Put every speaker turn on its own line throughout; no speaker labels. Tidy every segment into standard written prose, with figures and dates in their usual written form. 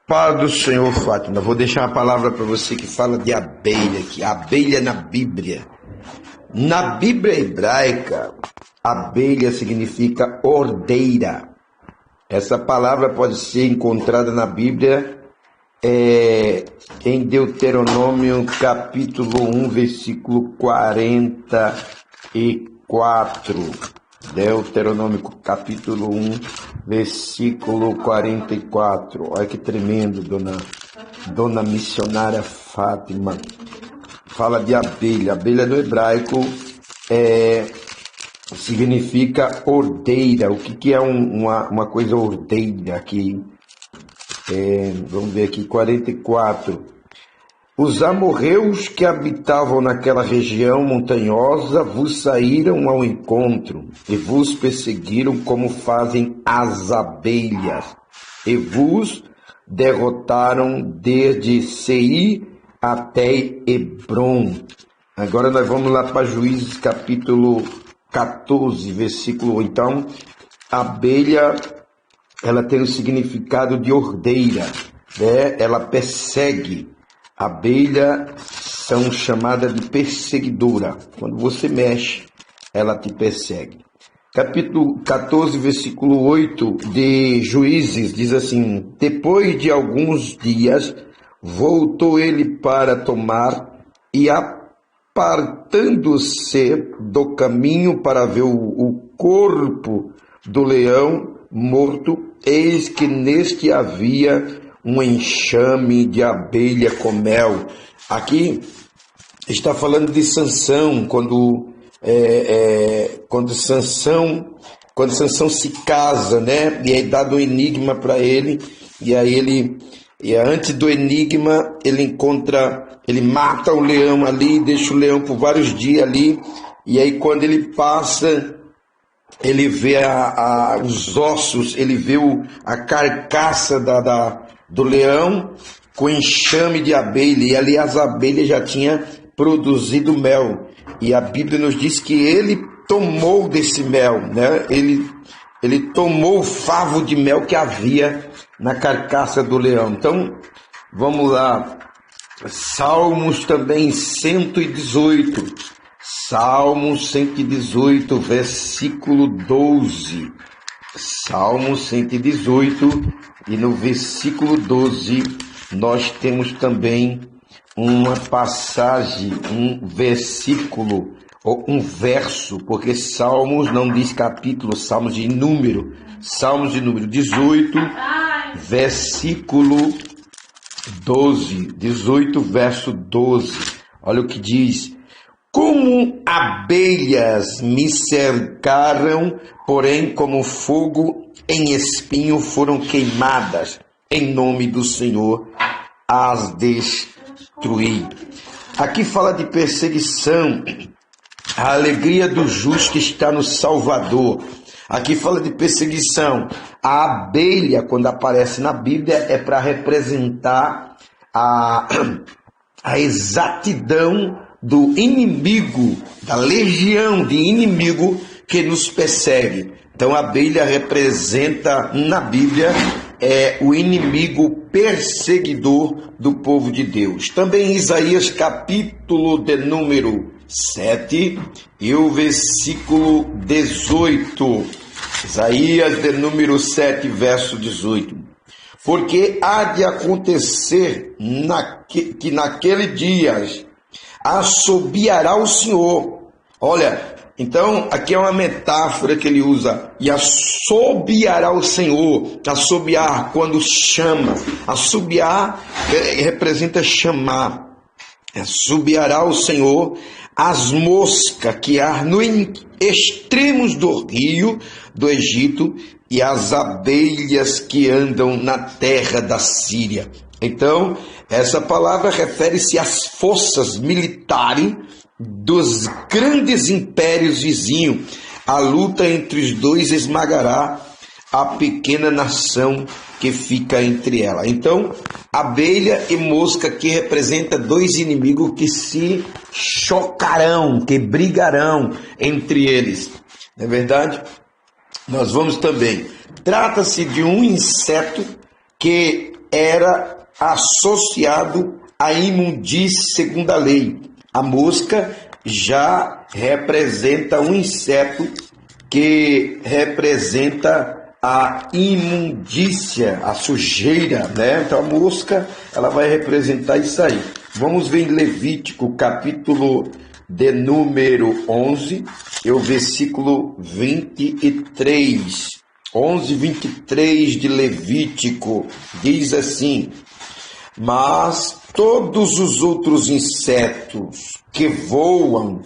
Paz do Senhor, Fátima. Vou deixar uma palavra para você que fala de abelha aqui. Abelha na Bíblia. Na Bíblia hebraica, abelha significa ordeira. Essa palavra pode ser encontrada na Bíblia em Deuteronômio capítulo 1, versículo 44. Deuteronômio capítulo 1, versículo 44. Olha que tremendo, dona missionária Fátima. Fala de abelha. Abelha no hebraico significa ordeira. O que é uma coisa ordeira aqui? Vamos ver aqui, 44. Os amorreus que habitavam naquela região montanhosa vos saíram ao encontro e vos perseguiram como fazem as abelhas, e vos derrotaram desde Seir até Hebrom. Agora nós vamos lá para Juízes capítulo 14, versículo 8. Então, a abelha, ela tem o significado de ordeira, né? Ela persegue. Abelha são chamadas de perseguidora. Quando você mexe, ela te persegue. Capítulo 14, versículo 8 de Juízes, diz assim: depois de alguns dias, voltou ele para tomar, e apartando-se do caminho para ver o corpo do leão morto, eis que neste havia um enxame de abelha com mel. Aqui está falando de Sansão, quando Sansão se casa, né? E aí dado um enigma para ele, e aí antes do enigma ele mata o leão ali, deixa o leão por vários dias ali, e aí quando ele passa, ele vê os ossos, ele vê a carcaça do leão com enxame de abelha, e ali as abelhas já tinham produzido mel, e a Bíblia nos diz que ele tomou desse mel, né? Ele tomou o favo de mel que havia na carcaça do leão. Então, vamos lá, Salmos também 118, Salmos 118, versículo 12, Salmos 118, e no versículo 12, nós temos também uma passagem, um versículo, ou um verso, porque Salmos não diz capítulo, Salmos de número 18, versículo 12, 18, verso 12. Olha o que diz: como abelhas me cercaram, porém como fogo em espinho foram queimadas, em nome do Senhor as destruí. Aqui fala de perseguição, a alegria do justo está no Salvador. Aqui fala de perseguição. A abelha, quando aparece na Bíblia, é para representar a exatidão do inimigo, da legião de inimigo que nos persegue. Então a abelha representa na Bíblia o inimigo perseguidor do povo de Deus. Também Isaías capítulo de número 7 e o versículo 18. Isaías de número 7, verso 18. Porque há de acontecer que naquele dia assobiará o Senhor. Olha, então aqui é uma metáfora que ele usa. E assobiará o Senhor. Assobiar quando chama. Assobiar representa chamar. Assobiará o Senhor as moscas que há no extremos do rio do Egito e as abelhas que andam na terra da Síria. Então, essa palavra refere-se às forças militares dos grandes impérios vizinhos. A luta entre os dois esmagará a pequena nação que fica entre ela. Então, abelha e mosca que representa dois inimigos que se chocarão, que brigarão entre eles. Não é verdade? Nós vamos também. Trata-se de um inseto que era associado à imundície segundo a lei. A mosca já representa um inseto que representa a imundícia, a sujeira, né? Então a mosca, ela vai representar isso aí. Vamos ver em Levítico, capítulo de número 11, e o versículo 23. 11, 23 de Levítico, diz assim: mas todos os outros insetos que voam,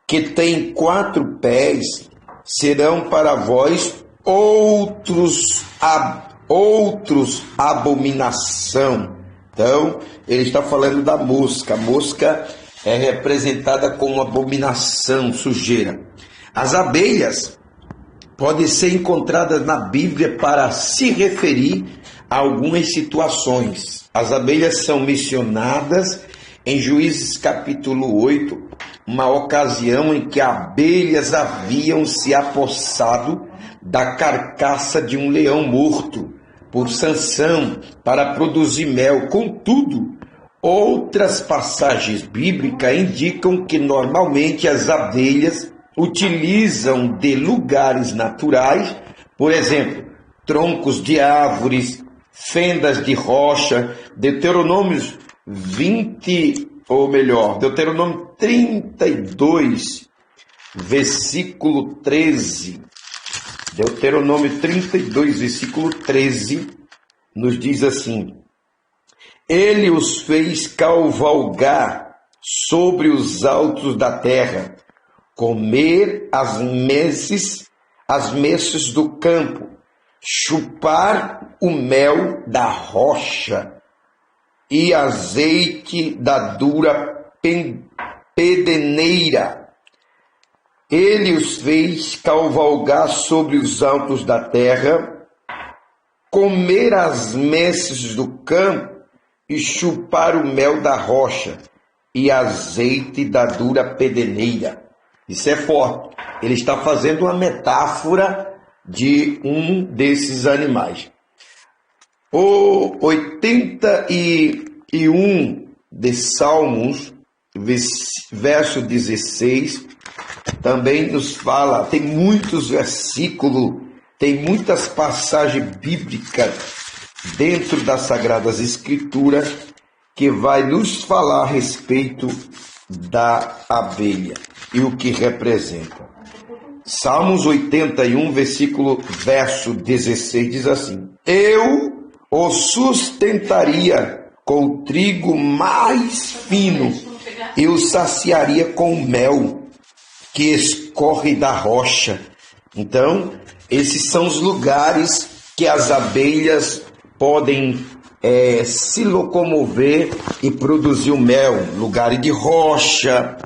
que têm 4 pés, serão para vós outros abominação. Então, ele está falando da mosca. A mosca é representada como abominação, sujeira. As abelhas podem ser encontradas na Bíblia para se referir a algumas situações. As abelhas são mencionadas em Juízes capítulo 8, uma ocasião em que abelhas haviam se apossado da carcaça de um leão morto por Sansão para produzir mel. Contudo, outras passagens bíblicas indicam que normalmente as abelhas utilizam de lugares naturais, por exemplo, troncos de árvores, fendas de rocha. Deuteronômio 32, versículo 13. Deuteronômio 32, versículo 13, nos diz assim: ele os fez cavalgar sobre os altos da terra, comer as messes do campo, chupar o mel da rocha e azeite da dura pedeneira. Ele os fez cavalgar sobre os altos da terra, comer as messes do campo e chupar o mel da rocha e azeite da dura pedeneira. Isso é forte. Ele está fazendo uma metáfora de um desses animais. O 81 de Salmos, verso 16, também nos fala, tem muitos versículos, tem muitas passagens bíblicas dentro das Sagradas Escrituras que vai nos falar a respeito da abelha e o que representa. Salmos 81, verso 16 diz assim: eu o sustentaria com o trigo mais fino e o saciaria com o mel que escorre da rocha. Então, esses são os lugares que as abelhas podem se locomover e produzir o mel. Lugares de rocha,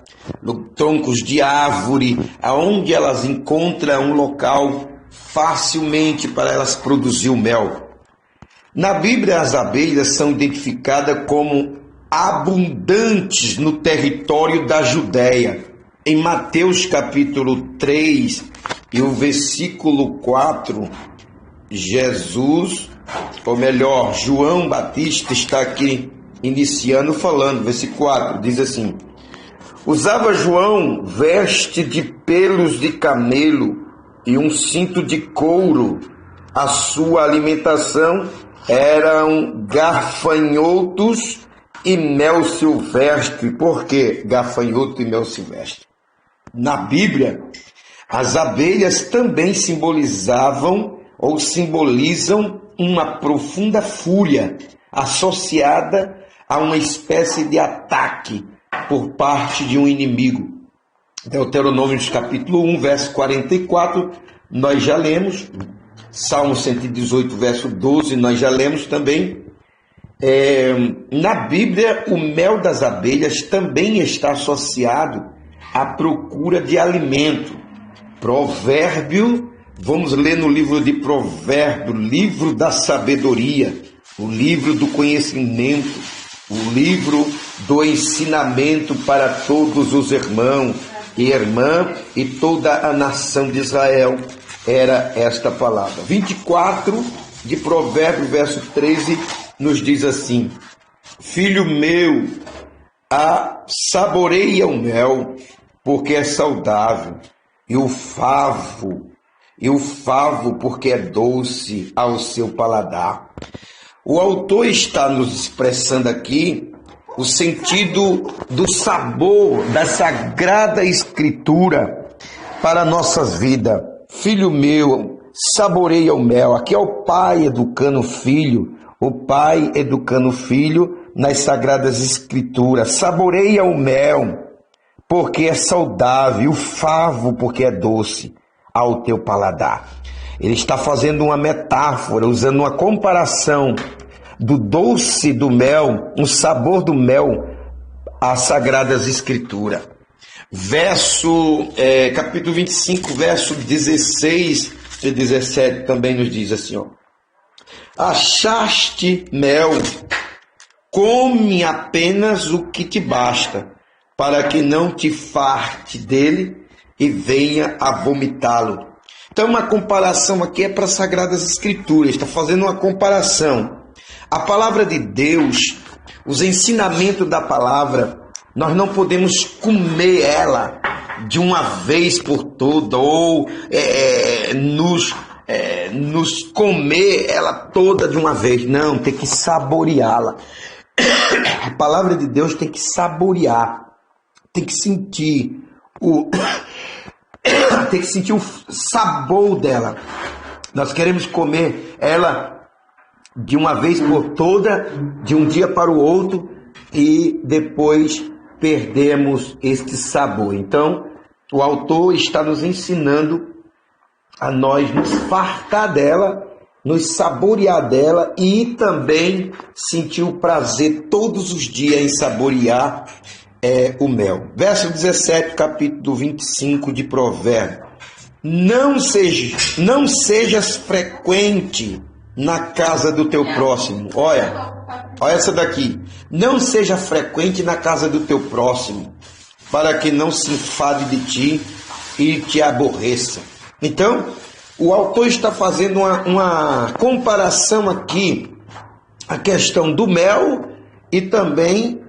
troncos de árvore, aonde elas encontram um local facilmente para elas produzir o mel. Na Bíblia, as abelhas são identificadas como abundantes no território da Judéia. Em Mateus capítulo 3 e o versículo 4, João Batista está aqui iniciando falando, versículo 4, diz assim: usava João veste de pelos de camelo e um cinto de couro. A sua alimentação eram gafanhotos e mel silvestre. Por que gafanhoto e mel silvestre? Na Bíblia, as abelhas também simbolizam uma profunda fúria associada a uma espécie de ataque por parte de um inimigo. Deuteronômio capítulo 1, verso 44, nós já lemos. Salmo 118, verso 12, nós já lemos também. Na Bíblia, o mel das abelhas também está associado à procura de alimento. Provérbio, vamos ler no livro de Provérbio, livro da sabedoria, o livro do conhecimento, o livro do ensinamento para todos os irmãos e irmãs e toda a nação de Israel. Era esta palavra. 24 de Provérbio, verso 13, nos diz assim: filho meu, saboreia o mel, porque é saudável, e o favo, porque é doce ao seu paladar. O autor está nos expressando aqui o sentido do sabor da Sagrada Escritura para a nossa vida. Filho meu, saboreia o mel. Aqui é o pai educando o filho, nas Sagradas Escrituras. Saboreia o mel, porque é saudável, e o favo, porque é doce ao teu paladar. Ele está fazendo uma metáfora, usando uma comparação do doce do mel, o sabor do mel, às Sagradas Escrituras. Capítulo 25, verso 16 e 17 também nos diz assim, ó: achaste mel, come apenas o que te basta, para que não te farte dele e venha a vomitá-lo. Então, uma comparação aqui é para as Sagradas Escrituras, está fazendo uma comparação. A palavra de Deus, os ensinamentos da palavra, nós não podemos comer ela de uma vez por toda, ou nos comer ela toda de uma vez. Não, tem que saboreá-la. A palavra de Deus tem que saborear, tem que sentir o sabor dela. Nós queremos comer ela de uma vez por toda, de um dia para o outro, e depois perdemos este sabor. Então, o autor está nos ensinando a nós nos fartar dela, nos saborear dela e também sentir o prazer todos os dias em saborear o mel. Verso 17, capítulo 25 de Provérbios. Não sejas frequente na casa do teu próximo. Olha essa daqui. Não seja frequente na casa do teu próximo, para que não se enfade de ti e te aborreça. Então, o autor está fazendo uma comparação aqui, a questão do mel e também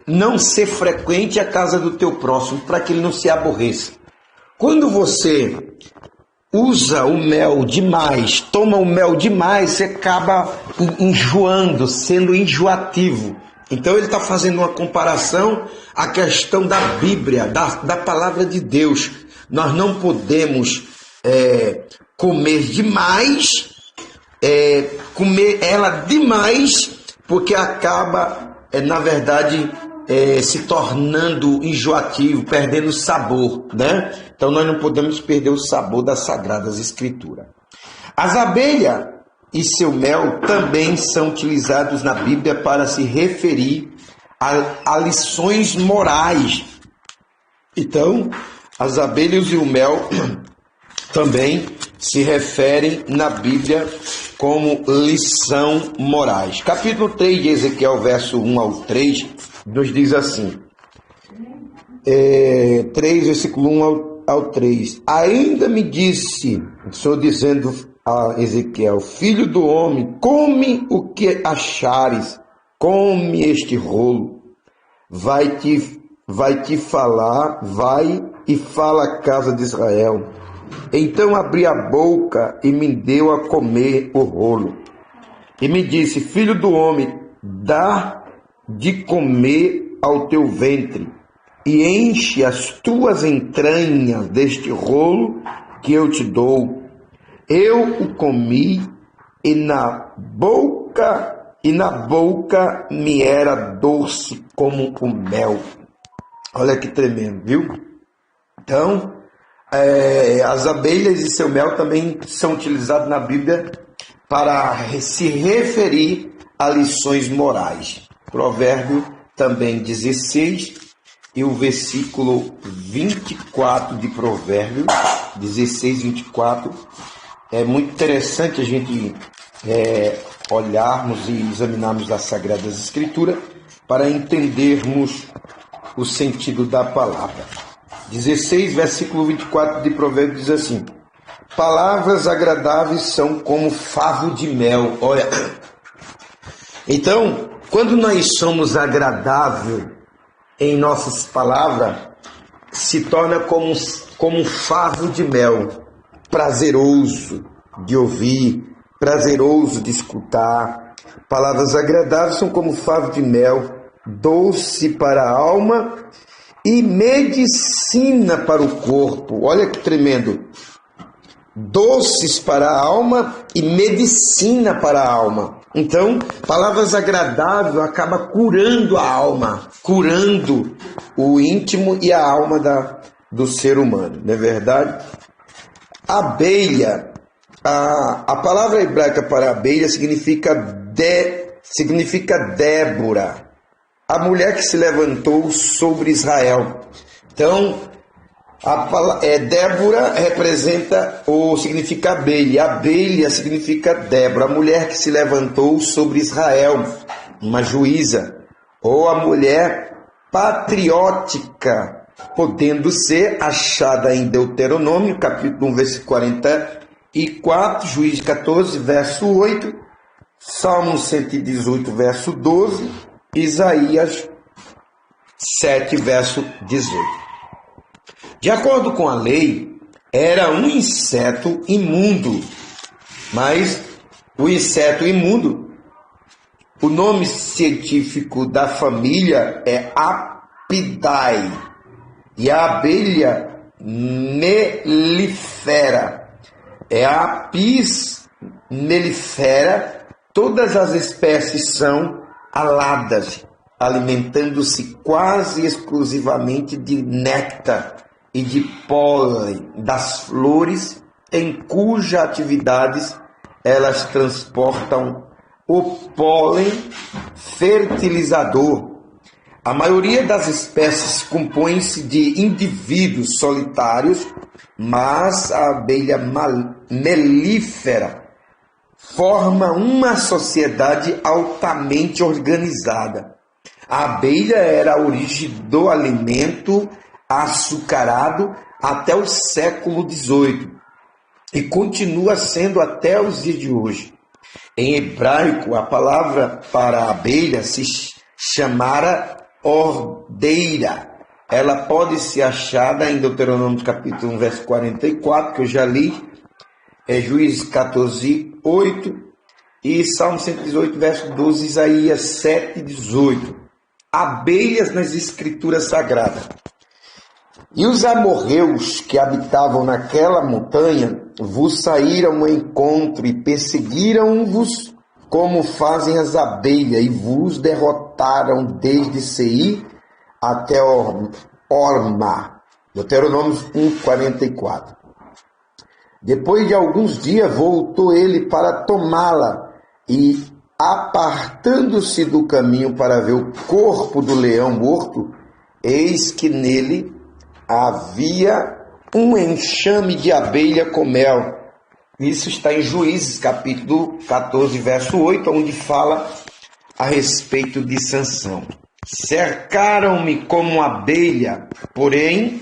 não ser frequente à casa do teu próximo, para que ele não se aborreça. Quando você usa o mel demais, toma o mel demais, você acaba enjoando, sendo enjoativo. Então ele está fazendo uma comparação à questão da Bíblia, da palavra de Deus. Nós não podemos comer demais, comer ela demais, porque acaba, na verdade, se tornando enjoativo, perdendo o sabor, né? Então nós não podemos perder o sabor das Sagradas Escrituras. As abelhas e seu mel também são utilizados na Bíblia para se referir a lições morais. Então, as abelhas e o mel também se referem na Bíblia como lição morais. Capítulo 3 de Ezequiel, verso 1 ao 3, nos diz assim, 3, versículo 1 ao 3. Ainda me disse, estou dizendo a Ezequiel, filho do homem, come o que achares, come este rolo, vai te falar, vai e fala à casa de Israel. Então abri a boca e me deu a comer o rolo. E me disse, filho do homem, dá de comer ao teu ventre, e enche as tuas entranhas deste rolo que eu te dou. Eu o comi, e na boca me era doce como o mel. Olha que tremendo, viu? Então, as abelhas e seu mel também são utilizados na Bíblia para se referir a lições morais. Provérbio também 16 e o versículo 24 de Provérbio 16, 24. É muito interessante a gente olharmos e examinarmos as Sagradas Escrituras para entendermos o sentido da palavra. 16, versículo 24 de Provérbios diz assim: palavras agradáveis são como favo de mel. Olha, Então, quando nós somos agradáveis em nossas palavras, se torna como um favo de mel, prazeroso de ouvir, prazeroso de escutar. Palavras agradáveis são como favo de mel, doce para a alma e medicina para o corpo. Olha que tremendo! Doces para a alma e medicina para a alma. Então, palavras agradáveis acaba curando a alma, curando o íntimo e a alma do ser humano, não é verdade? Abelha, a palavra hebraica para abelha significa Débora, a mulher que se levantou sobre Israel. Então, Débora representa ou significa abelha. Abelha significa Débora, a mulher que se levantou sobre Israel, uma juíza, ou a mulher patriótica, podendo ser achada em Deuteronômio, capítulo 1, versículo 44, Juízes 14, verso 8, Salmo 118, verso 12, Isaías 7, verso 18. De acordo com a lei, era um inseto imundo, mas o inseto imundo, o nome científico da família é Apidae, e a abelha melífera é a Apis mellifera. Todas as espécies são aladas, alimentando-se quase exclusivamente de néctar e de pólen das flores, em cuja atividades elas transportam o pólen fertilizador. A maioria das espécies compõe-se de indivíduos solitários, mas a abelha melífera forma uma sociedade altamente organizada. A abelha era a origem do alimento açucarado até o século XVIII e continua sendo até os dias de hoje. Em hebraico, a palavra para abelha se chamara ordeira. Ela pode ser achada em Deuteronômio capítulo 1, verso 44, que eu já li, Juízes 14, 8 e Salmo 118, verso 12, Isaías 7, 18. Abelhas nas escrituras sagradas. E os amorreus que habitavam naquela montanha vos saíram ao encontro e perseguiram-vos como fazem as abelhas, e vos derrotaram desde Seir até Orma. Deuteronômio 1:44. Depois de alguns dias voltou ele para tomá-la, e apartando-se do caminho para ver o corpo do leão morto, eis que nele havia um enxame de abelha com mel. Isso está em Juízes, capítulo 14, verso 8, onde fala a respeito de Sansão. Cercaram-me como abelha, porém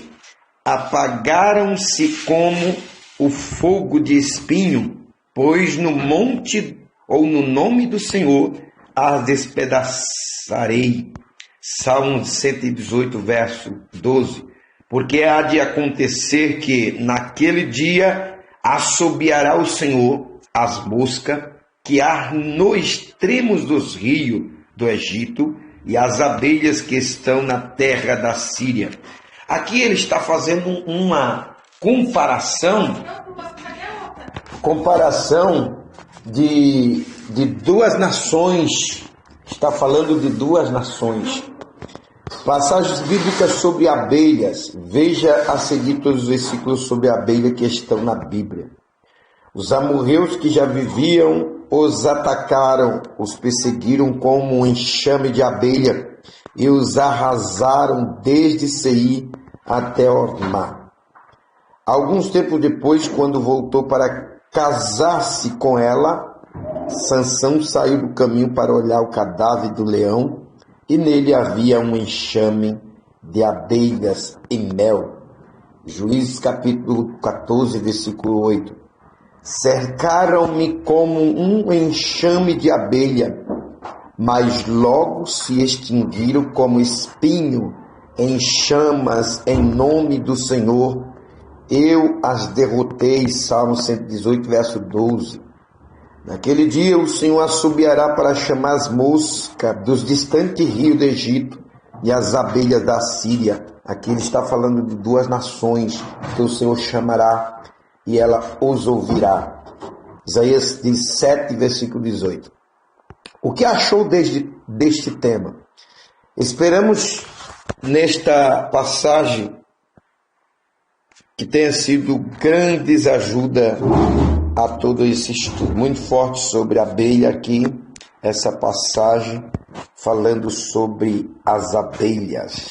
apagaram-se como o fogo de espinho, pois no monte ou no nome do Senhor as despedaçarei. Salmo 118, verso 12. Porque há de acontecer que naquele dia assobiará o Senhor as moscas que há nos extremos dos rios do Egito e as abelhas que estão na terra da Síria. Aqui ele está fazendo uma comparação de duas nações. Está falando de duas nações. Passagens bíblicas sobre abelhas. Veja a seguir todos os versículos sobre a abelha que estão na Bíblia. Os amorreus que já viviam os atacaram, os perseguiram como um enxame de abelha e os arrasaram desde Seir até Ormá. Alguns tempos depois, quando voltou para casar-se com ela, Sansão saiu do caminho para olhar o cadáver do leão, e nele havia um enxame de abelhas e mel. Juízes capítulo 14, versículo 8. Cercaram-me como um enxame de abelha, mas logo se extinguiram como espinho em chamas em nome do Senhor. Eu as derrotei. Salmo 118, verso 12. Naquele dia o Senhor assobiará para chamar as moscas dos distantes rios do Egito e as abelhas da Síria. Aqui ele está falando de duas nações que o Senhor chamará e ela os ouvirá. Isaías 7, versículo 18. O que achou deste tema? Esperamos nesta passagem que tenha sido grandes ajuda a todo esse estudo. Muito forte sobre a abelha aqui, essa passagem falando sobre as abelhas.